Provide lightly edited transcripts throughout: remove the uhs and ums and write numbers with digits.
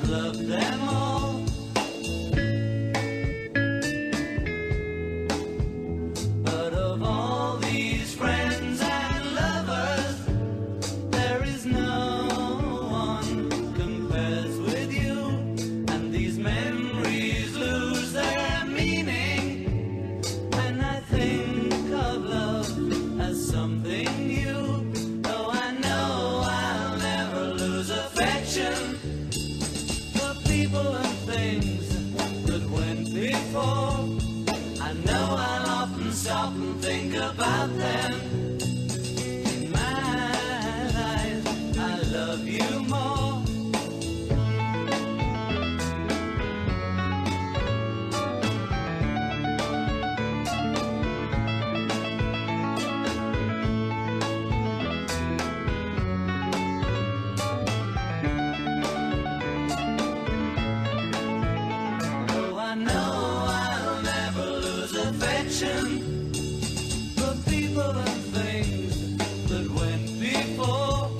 loved them all. But of all these friends and lovers, there is no one compares with you. And these memories lose their meaning when I think of love as something new. Though I know I'll never lose affection for people and things that went before. I know I'll often stop and think about them. In my life, I love you more. Though I know I'll never lose affection for people and things that went before.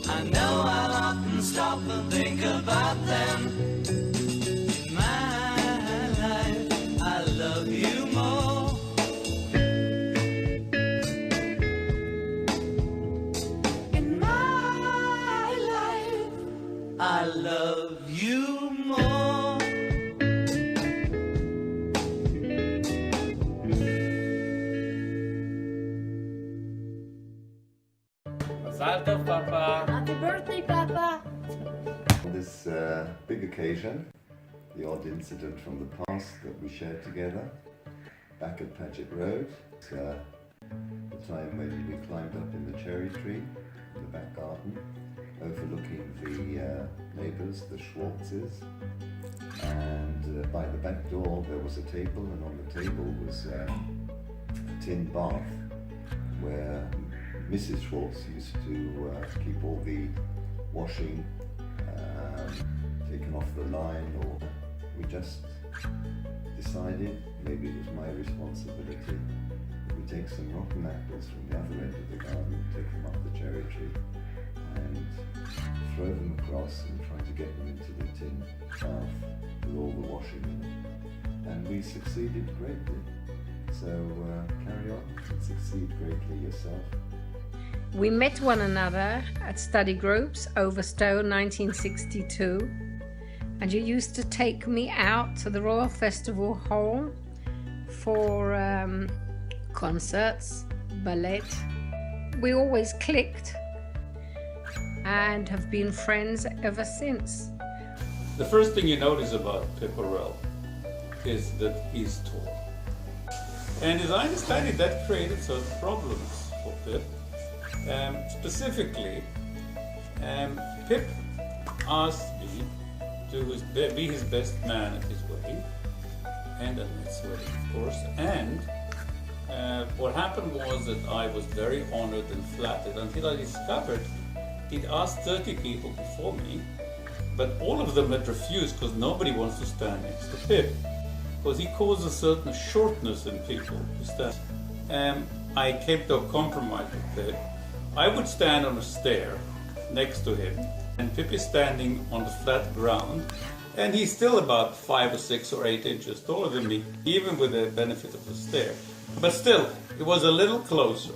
I know I'll often stop and think about them. In my life, I love you more. In my life, I love you more. Salto, Papa. Happy birthday, Papa! On this big occasion, the odd incident from the past that we shared together, back at Paget Road, the time when we climbed up in the cherry tree in the back garden, overlooking the neighbours, the Schwartzes, and by the back door there was a table, and on the table was a tin bath where Mrs. Schwartz used to keep all the washing taken off the line, or we just decided, maybe it was my responsibility, that we take some rotten apples from the other end of the garden, take them up the cherry tree, and throw them across and try to get them into the tin bath with all the washing in it. And we succeeded greatly. So carry on and succeed greatly yourself. We met one another at study groups over Stowe 1962, and you used to take me out to the Royal Festival Hall for concerts, ballet. We always clicked and have been friends ever since. The first thing you notice about Pip Orell is that he's tall. And as I understand it, that created certain problems for Pip. Specifically, Pip asked me to be his best man at his wedding, and at Annette's wedding, of course. And what happened was that I was very honored and flattered until I discovered he'd asked 30 people before me, but all of them had refused because nobody wants to stand next to Pip, because he caused a certain shortness in people to stand. I came to a compromise with Pip. I would stand on a stair next to him, and Pip is standing on the flat ground, and he's still about 5 or 6 or 8 inches taller than me, even with the benefit of the stair. But still, it was a little closer.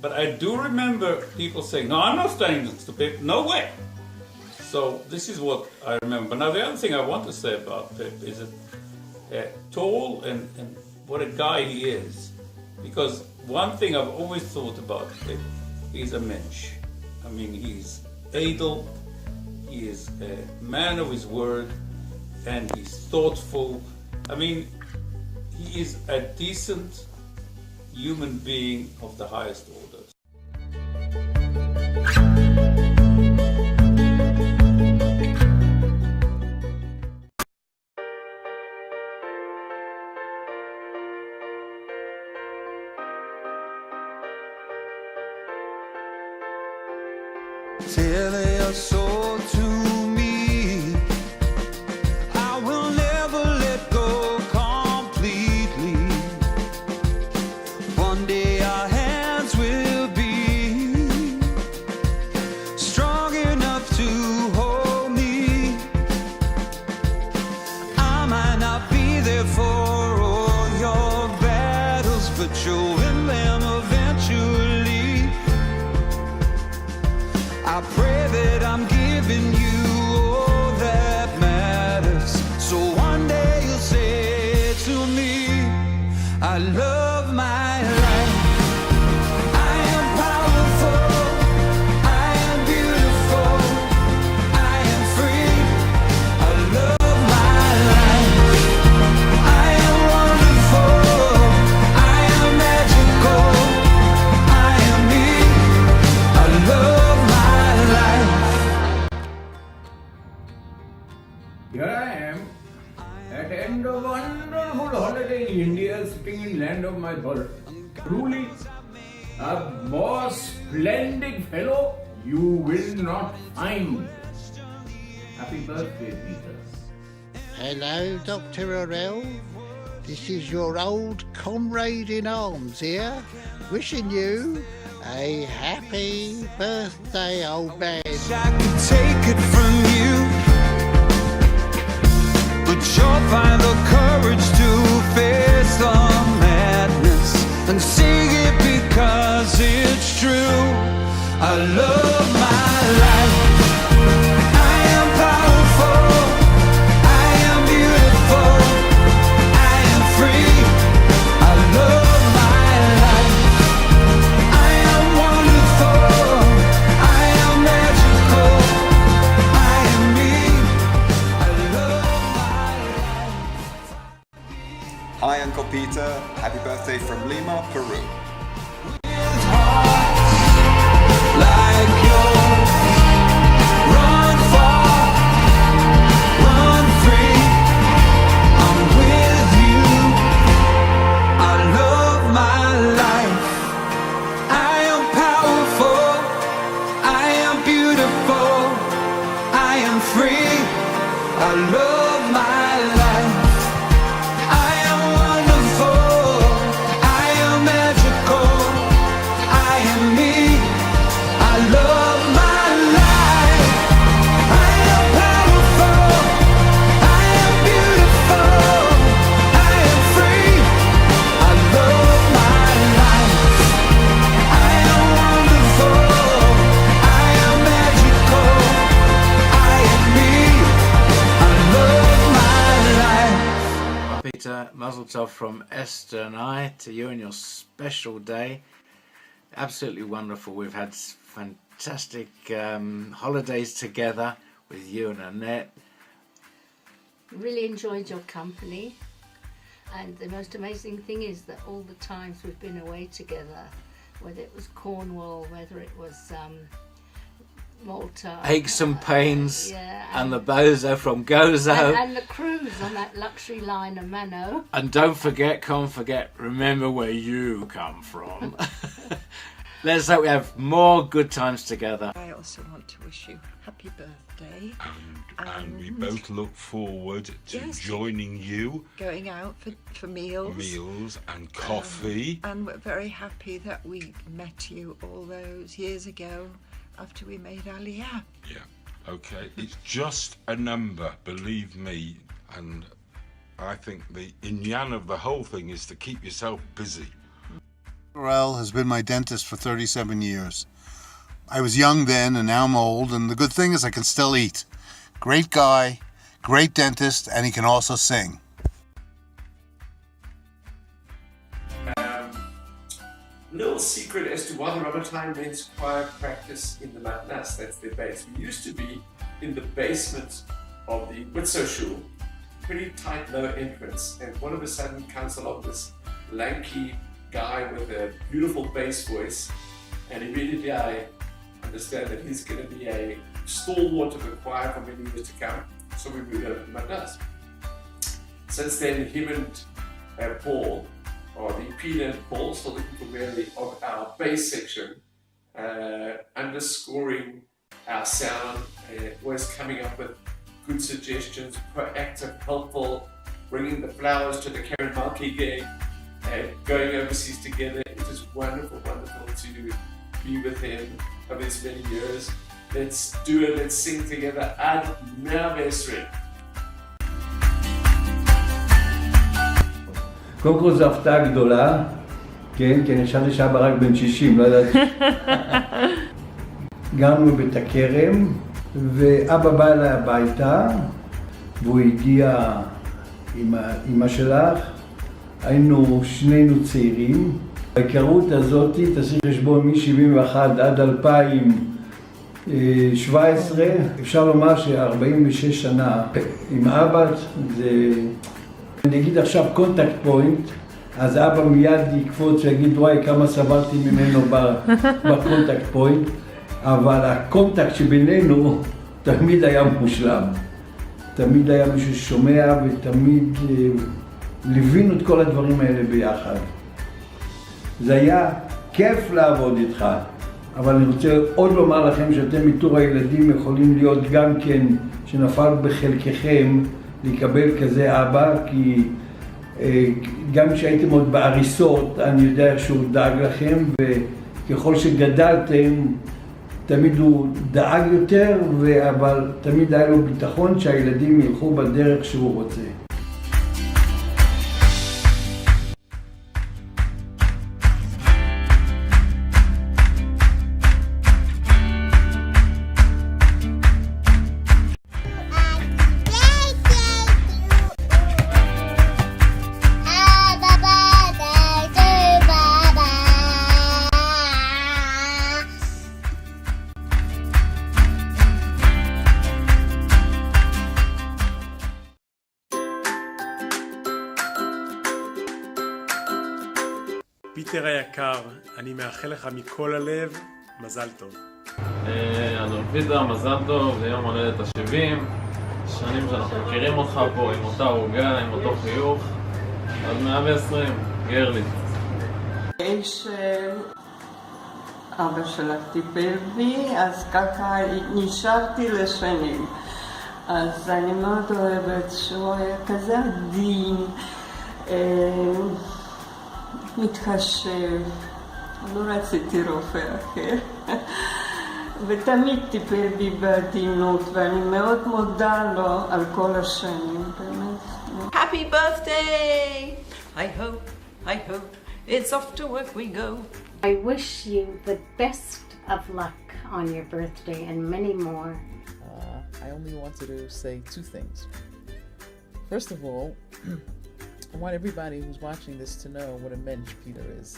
But I do remember people saying, "No, I'm not standing next to Pip, no way." So this is what I remember. Now the other thing I want to say about Pip is that tall and what a guy he is. Because one thing I've always thought about Pip, he's a mensch. I mean, he's idle, he is a man of his word, and he's thoughtful. I mean, he is a decent human being of the highest order. Tell your soul to me, I will never let go completely. One day our hands will Here I am at the end of a wonderful holiday in India, sitting in land of my birth. Truly, a more splendid fellow you will not find. Happy birthday, Peter. Hello, Dr. Orell. This is your old comrade in arms here, wishing you a happy birthday, old man. I could take it from you, but you'll find the courage to face the madness and sing it because it's true. I love my life. I am powerful. I am beautiful. I am free. I love my life. I am wonderful. I am magical. I am me. I love my life. Hi Uncle Peter, happy birthday from Lima, Peru. Like yours, run far, run free. I'm with you. I love my life. I am powerful. I am beautiful. I am free. I love my life. I am wonderful. I am magical. I am me. I love my life. I am powerful. I am beautiful. I am free. I love my life. I am wonderful. I am magical. I am me. I love my life. Peter, Mazel Tov from Esther and I to you and your special day. Absolutely wonderful. We've had fantastic holidays together with you and Annette. Really enjoyed your company, and the most amazing thing is that all the times we've been away together, whether it was Cornwall, whether it was Malta, Aches and Pains, yeah, and the Bozo from Gozo. and the cruise on that luxury liner Mano. And can't forget, remember where you come from. Let's hope we have more good times together. I also want to wish you happy birthday. And we both look forward to Yes. joining you, Going out for meals. and coffee. And we're very happy that we met you all those years ago after we made Aliyah. Yeah, okay. It's just a number, believe me. And I think the inyan of the whole thing is to keep yourself busy. Orell has been my dentist for 37 years. I was young then and now I'm old, and the good thing is I can still eat. Great guy, great dentist, and he can also sing. Little secret as to why the Ramadan men's choir practice in the Matnas, that's their base. We used to be in the basement of the Witso Shul, pretty tight low entrance, and all of a sudden comes along this lanky guy with a beautiful bass voice, and immediately I understand that he's going to be a stalwart of the choir for many years to come, so we moved over to Matnas. Since then, him and Paul, or the Peter and Paul, still looking for really of our bass section, underscoring our sound, always coming up with good suggestions, proactive, helpful, bringing the flowers to the Karen Malki gig, going overseas together. It is wonderful, wonderful to be with him over these many years. Let's do it, let's sing together. Ad Mea Mesri. קודם כל זו הפתעה גדולה, כן, כי אני חשבתי שאבא רק בן 60, לא ידעתי. גרנו בבית הכרם, ואבא בא אליי הביתה, והוא הגיע עם אמא שלך. היינו שנינו צעירים. ההיכרות הזאת, תעשי חשבון מ-71 עד 2017, אפשר לומר ש-46 שנה עם אבא זה... אני אגיד עכשיו קונטקט פוינט, אז אבא מיד יקפוץ ויגיד וואי כמה סבלתי ממנו בקונטקט פוינט, אבל הקונטקט שבינינו תמיד היה מושלם. תמיד היה מישהו ששומע ותמיד ליווינו את כל הדברים האלה ביחד. זה היה כיף לעבוד איתך, אבל אני רוצה עוד לומר לכם שאתם מתור הילדים יכולים להיות גם כן, שנפל בחלקכם לקבל כזה אבא, כי גם כשהייתם עוד בעריסות, אני יודע שהוא דאג לכם, וככל שגדלתם, תמיד הוא דאג יותר, אבל תמיד היה לו ביטחון שהילדים ילכו בדרך שהוא רוצה. פיטר היקר, אני מאחל לך מכל הלב מזל טוב. אדון פיטר, מזל טוב, זה יום הולדת ה-70. שנים שאנחנו מכירים אותך פה עם אותה עוגה, עם אותו חיוך. עד 120, גרלי. אבא שלך טיפל בי, אז ככה נשארתי לשנים. אז אני מאוד אוהבת שהוא היה כזה עדין, מתחשב, לא רציתי רופא אחר, ותמיד טיפל בי בעדינות, ואני מאוד מודה לו על כל השנים, באמת. Happy birthday! I hope it's off to work we go. I wish you the best of luck on your birthday and many more. I only wanted to say two things. First of all, I want everybody who's watching this to know what a mensch Peter is.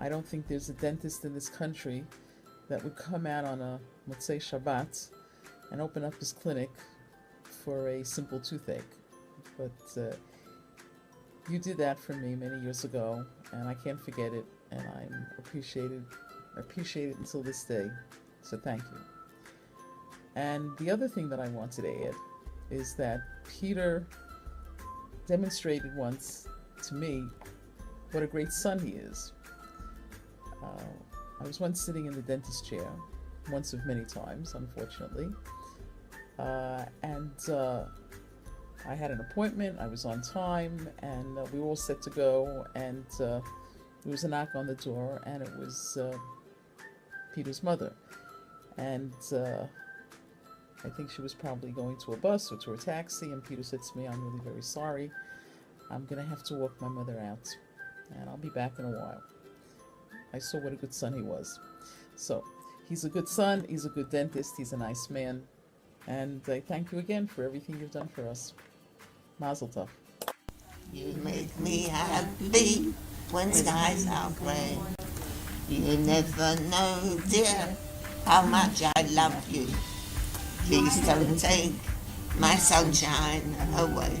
I don't think there's a dentist in this country that would come out on a Motzei Shabbat and open up his clinic for a simple toothache. But you did that for me many years ago, and I can't forget it, and I'm appreciate it until this day. So thank you. And the other thing that I wanted to add is that Peter demonstrated once to me what a great son he is. I was once sitting in the dentist chair, once of many times, unfortunately, and I had an appointment, I was on time, and we were all set to go, and there was a knock on the door, and it was Peter's mother. And I think she was probably going to a bus or to a taxi, and Peter said to me, "I'm really very sorry. I'm going to have to walk my mother out, and I'll be back in a while." I saw what a good son he was. So, he's a good son, he's a good dentist, he's a nice man, and I thank you again for everything you've done for us. Mazel tov. You make me happy when skies are grey. You never know, dear, how much I love you. Please don't take my sunshine away.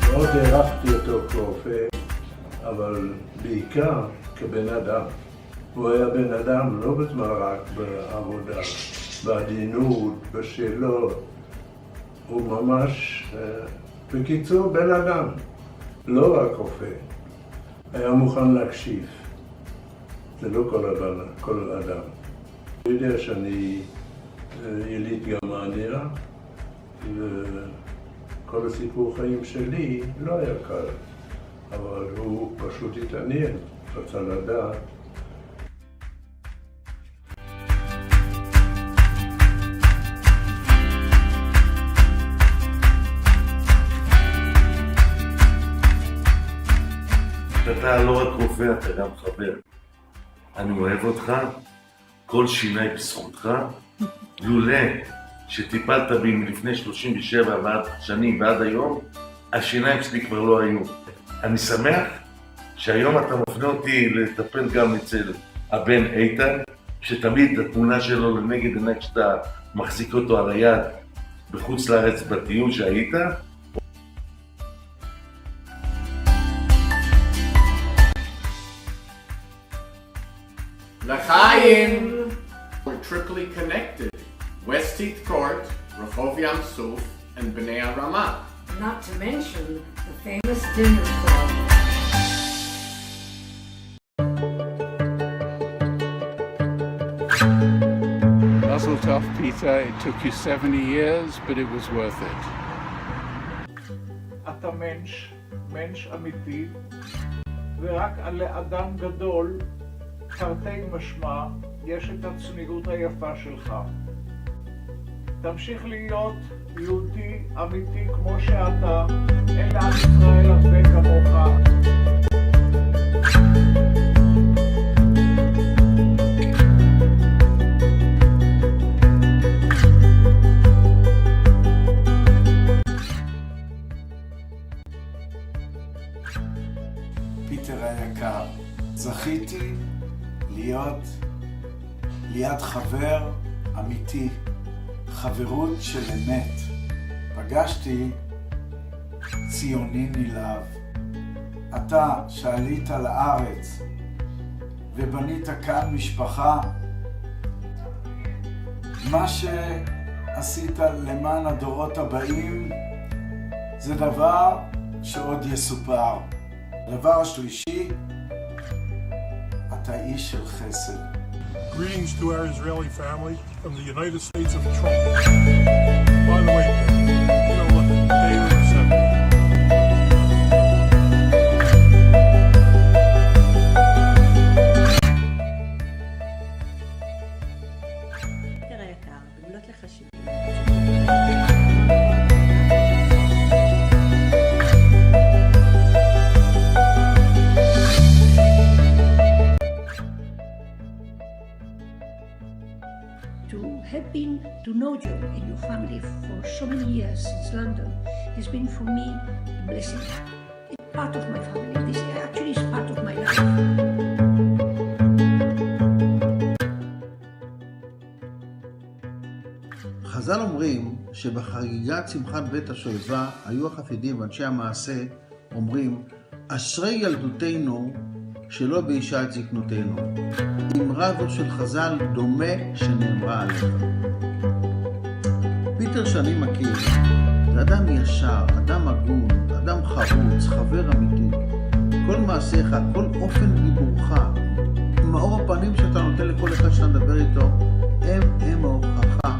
מאוד הערכתי אותו כרופא, אבל בעיקר כבן אדם. הוא היה בן אדם לא בזמן רק בעבודה, בעדינות, בשאלות. הוא ממש, בקיצור, בן אדם, לא רק רופא. היה מוכן להקשיב. זה לא כל אדם. אני יודע שאני יליד גרמניה, וכל הסיפור חיים שלי לא היה קל, אבל הוא פשוט התעניין, רצה לדעת. אתה לא רק רופא, אתה גם חבר. אני אוהב אותך, כל שיני בזכותך, לולא שטיפלת בי מלפני 37 שנים ועד היום, השיניים שלי כבר לא היו. אני שמח שהיום אתה מפנה אותי לטפל גם אצל הבן איתן, שתמיד התמונה שלו לנגד עיניי כשאתה מחזיק אותו על היד בחוץ לארץ בטיול שהיית. L'chaim! We're triply connected. West Heath Court, Rehov Yam Suf, and Bnei Ramah. Not to mention the famous dinner club. Mazel tov, Peter. It took you 70 years, but it was worth it. אתה מנש אמיתי, ורק לאדם גדול, תרתי משמע, יש את הצניעות היפה שלך. תמשיך להיות יהודי אמיתי כמו שאתה, אין לעם ישראל הרבה כמוך. פיטר היקר, זכיתי להיות ליד חבר אמיתי, חברות של אמת. פגשתי ציוני נלהב. אתה שעלית לארץ ובנית כאן משפחה, מה שעשית למען הדורות הבאים זה דבר שעוד יסופר. הדבר השלישי, אתה איש של חסד. Greetings to our Israeli family from the United States of Trump. By the way, you know what day of the 70th. פיטר היקר, במלאת לך 70. To know you and your family for so many years since London has been for me a blessing. It's part of my family. This actually is part of my life. חז"ל אומרים שבחגיגת שמחת בית השואבה היו החסידים ואנשי המעשה אומרים אשרי ילדותנו שלא באישה את זקנותנו. אמרה זו של חז"ל דומה שנאמרה עליך. פיטר שאני מכיר זה אדם ישר, אדם הגון, אדם חרוץ, חבר אמיתי. כל מעשיך, כל אופן דיבורך, מאור הפנים שאתה נותן לכל אחד שאתה מדבר איתו, הם ההוכחה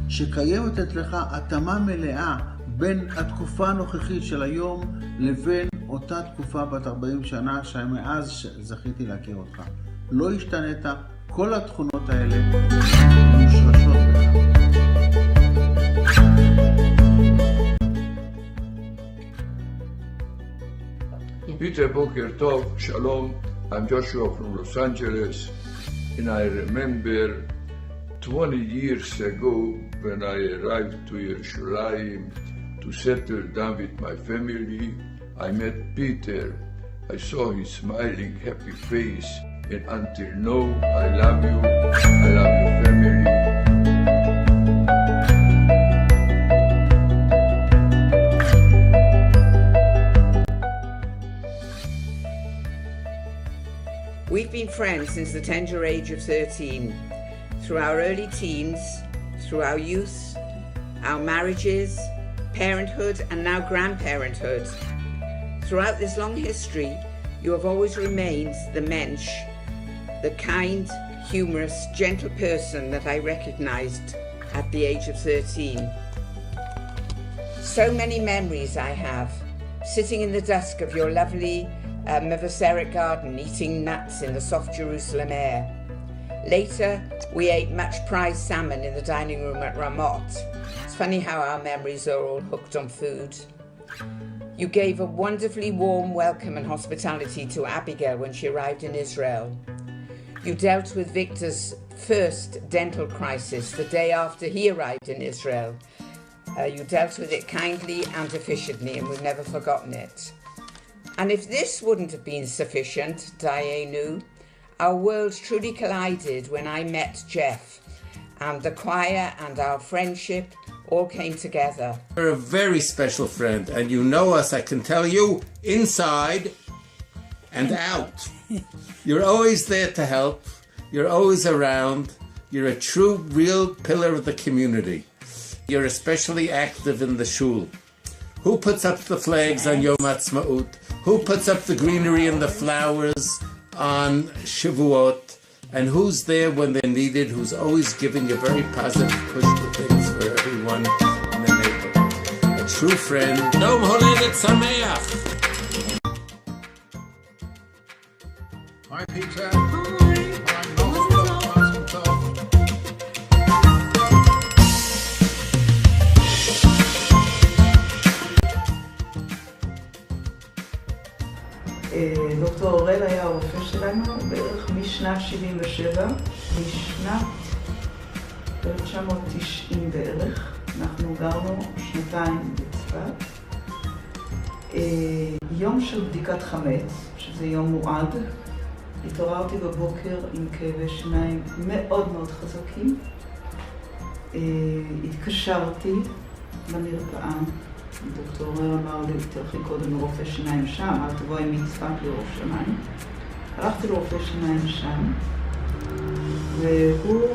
שקיימת אצלך התאמה מלאה בין התקופה הנוכחית של היום לבין אותה תקופה בת 40 שנה שמאז זכיתי להכיר אותך. לא השתנית, כל התכונות האלה מושרשות בך. Peter Boker Tov, Shalom, I'm Joshua from Los Angeles, and I remember 20 years ago when I arrived to Yerushalayim to settle down with my family, I met Peter. I saw his smiling, happy face, and until now, I love you, I love your family. We've been friends since the tender age of 13, through our early teens, through our youth, our marriages, parenthood, and now grandparenthood. Throughout this long history, you have always remained the mensch, the kind, humorous, gentle person that I recognized at the age of 13. So many memories I have, sitting in the dusk of your lovely Mevaseret garden, eating nuts in the soft Jerusalem air. Later, we ate much prized salmon in the dining room at Ramot. It's funny how our memories are all hooked on food. You gave a wonderfully warm welcome and hospitality to Abigail when she arrived in Israel. You dealt with Victor's first dental crisis the day after he arrived in Israel. You dealt with it kindly and efficiently, and we've never forgotten it. And if this wouldn't have been sufficient, Dayenu, our worlds truly collided when I met Jeff, and the choir and our friendship all came together. You're a very special friend, and you know us, I can tell you, inside and out. You're always there to help. You're always around. You're a true, real pillar of the community. You're especially active in the shul. Who puts up the flags on Yom Ha'atzmaut? Who puts up the greenery and the flowers on Shavuot? And who's there when they're needed? Who's always giving a very positive push to things for everyone in the neighborhood? A true friend. Yom Holedet Sameach. Hi, Peter. דוקטור אורל היה הרופא שלנו בערך משנת 77 לשנת 1990 בערך. אנחנו גרנו שנתיים בצפת. יום של בדיקת חמץ, שזה יום מועד, התעוררתי בבוקר עם כאבי שיניים מאוד מאוד חזקים. התקשרתי למרפאה. דוקטור אורל אמר לי, תלכי קודם לרופא שיניים שם, אל תבואי מצפת לירושלים. הלכתי לרופא שיניים שם, והוא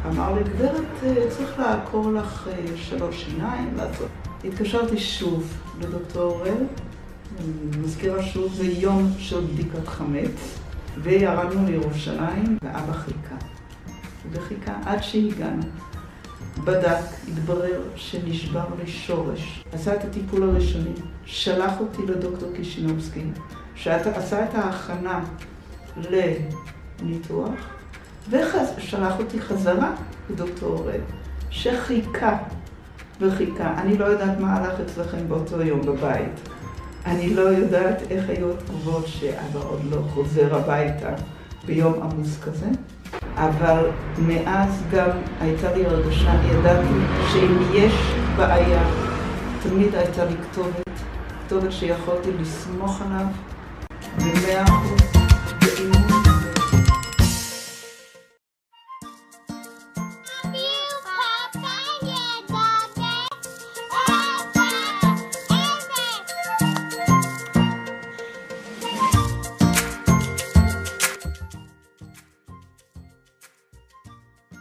אמר לי, גברת, צריך לעקור לך 3 שיניים, לעשות. התקשרתי שוב לדוקטור אורל, מזכירה שוב, זה יום של בדיקת חמץ, וירדנו לירושלים, ואבא חיכה. וחיכה עד שהגענו. בדק, התברר שנשבר לי שורש. עשה את הטיפול הראשוני, שלח אותי לדוקטור קישינובסקי, שעשה את ההכנה לניתוח, ושלח אותי חזרה לדוקטור אורל, שחיכה וחיכה. אני לא יודעת מה הלך אצלכם באותו יום בבית. אני לא יודעת איך היו התגובות שאבא עוד לא חוזר הביתה ביום עמוס כזה. אבל מאז גם הייתה לי הרגשה, ידעתי שאם יש בעיה, תמיד הייתה לי כתובת שיכולתי לסמוך עליו ב100% באימון.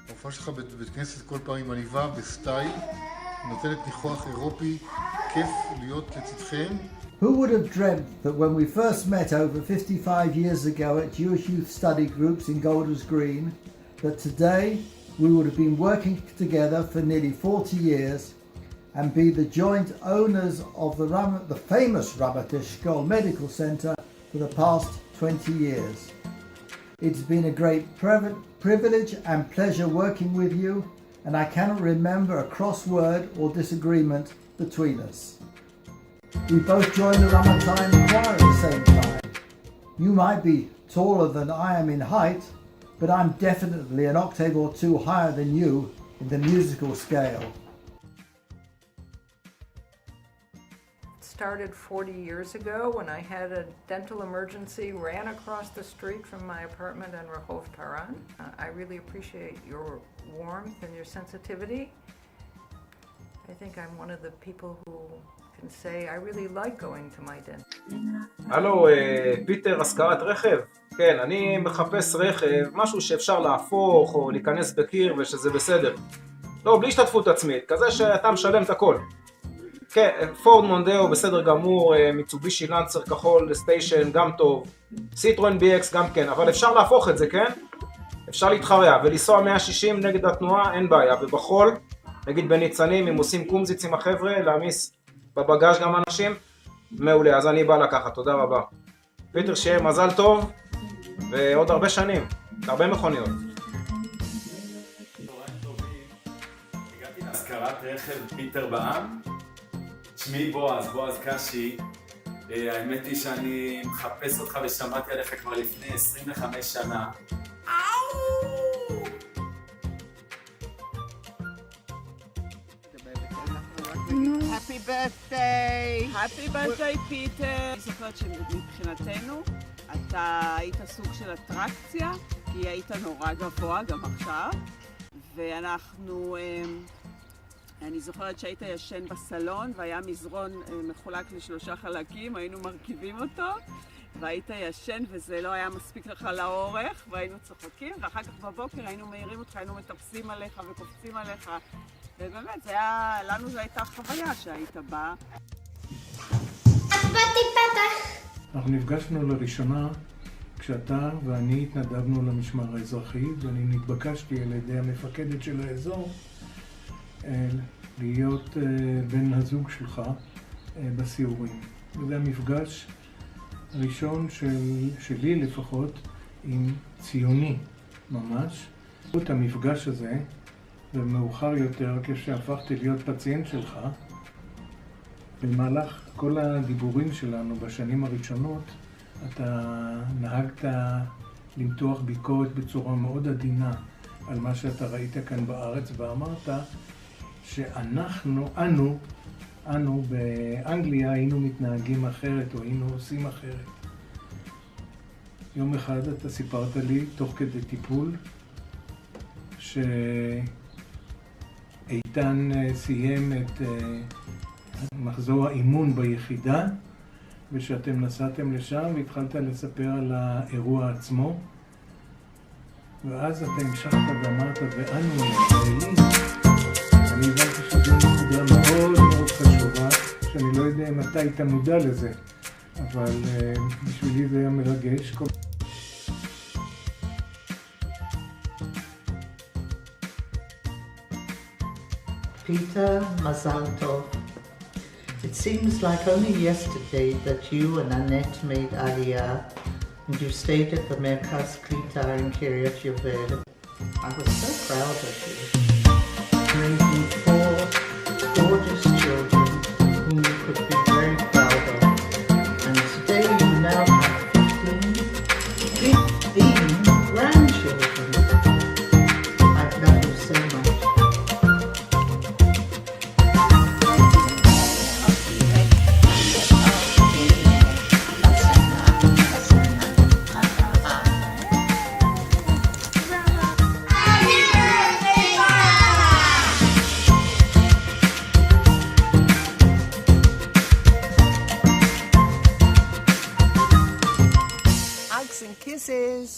ההופעה שלך בבית כנסת כל פעם עם עניבה בסטייל, נותנת ניחוח אירופי, כיף להיות לצדכם. Who would have dreamt that when we first met over 55 years ago at Jewish Youth Study Groups in Golders Green, that today we would have been working together for nearly 40 years and be the joint owners of the famous Ramat Eshkol Medical Center for the past 20 years. It's been a great privilege and pleasure working with you, and I cannot remember a cross word or disagreement between us. We both joined the Ramatayim choir at the same time. You might be taller than I am in height, but I'm definitely an octave or two higher than you in the musical scale. Started 40 years ago when I had a dental emergency, ran across the street from my apartment in Rehov Taran. I really appreciate your warmth and your sensitivity. I think I'm one of the people who can say I really like going to my dentist. הלו, פיטר, השכרת רכב? כן, אני מחפש רכב, משהו שאפשר להפוך או להיכנס בקיר ושזה בסדר. לא, בלי השתתפות עצמית, כזה שאתה משלם את הכל. כן, פורד מונדאו בסדר גמור, מיצובישי לנצר כחול סטיישן גם טוב, סיטרואן BX גם כן, אבל אפשר להפוך את זה, כן? אפשר להתחרע ולנסוע 160 נגד התנועה, אין בעיה, ובחול, נגיד בניצנים, אם עושים קומזיץ עם החבר'ה, להמיס בבגאז' גם אנשים, מעולה, אז אני בא לקחת, תודה רבה. פיטר, שיהיה מזל טוב, ועוד הרבה שנים, הרבה מכוניות. הגעתי להשכרת רכב פיטר בעם. שמי בועז קשי, האמת היא שאני מחפש אותך ושמעתי עליך כבר לפני 25 שנה. Happy birthday! Happy birthday, פיטר! אני זוכרת שמבחינתנו אתה היית סוג של אטרקציה, כי היית נורא גבוה גם עכשיו, ואנחנו... אני זוכרת שהיית ישן בסלון והיה מזרון מחולק ל3 חלקים, היינו מרכיבים אותו והיית ישן וזה לא היה מספיק לך לאורך, והיינו צוחקים, ואחר כך בבוקר היינו מעירים אותך, היינו מטפסים עליך וקופצים עליך, ובאמת, לנו זו הייתה חוויה שהיית בא. אנחנו נפגשנו לראשונה כשאתה ואני התנדבנו למשמר האזרחי, ואני נתבקשתי על ידי המפקדת של האזור להיות בן הזוג שלך בסיורים. וזה המפגש הראשון שלי לפחות עם ציוני ממש. את המפגש הזה, ומאוחר יותר כשהפכתי להיות פציינט שלך, במהלך כל הדיבורים שלנו בשנים הראשונות, אתה נהגת למתוח ביקורת בצורה מאוד עדינה על מה שאתה ראית כאן בארץ, ואמרת אנו באנגליה היינו מתנהגים אחרת או היינו עושים אחרת. יום אחד אתה סיפרת לי, תוך כדי טיפול, שאיתן סיים את מחזור האימון ביחידה, ושאתם נסעתם לשם והתחלת לספר על האירוע עצמו, ואז אתה המשכת ואמרת, ואנו הישראלים, אני הבנתי שזו נקודה מאוד מאוד חשובה, שאני לא יודע אם אתה היית מודע לזה, אבל בשבילי זה היה מרגש. Peter, Mazal Tov. It seems like only yesterday that you and Annette made Aliyah and you stayed at the Merkaz Klita in Kiryat Yovel. I was so proud of you. Raising 4 gorgeous children whom you could be very proud of. And today you now have 15 grandchildren. I love you so much. Hugs and kisses.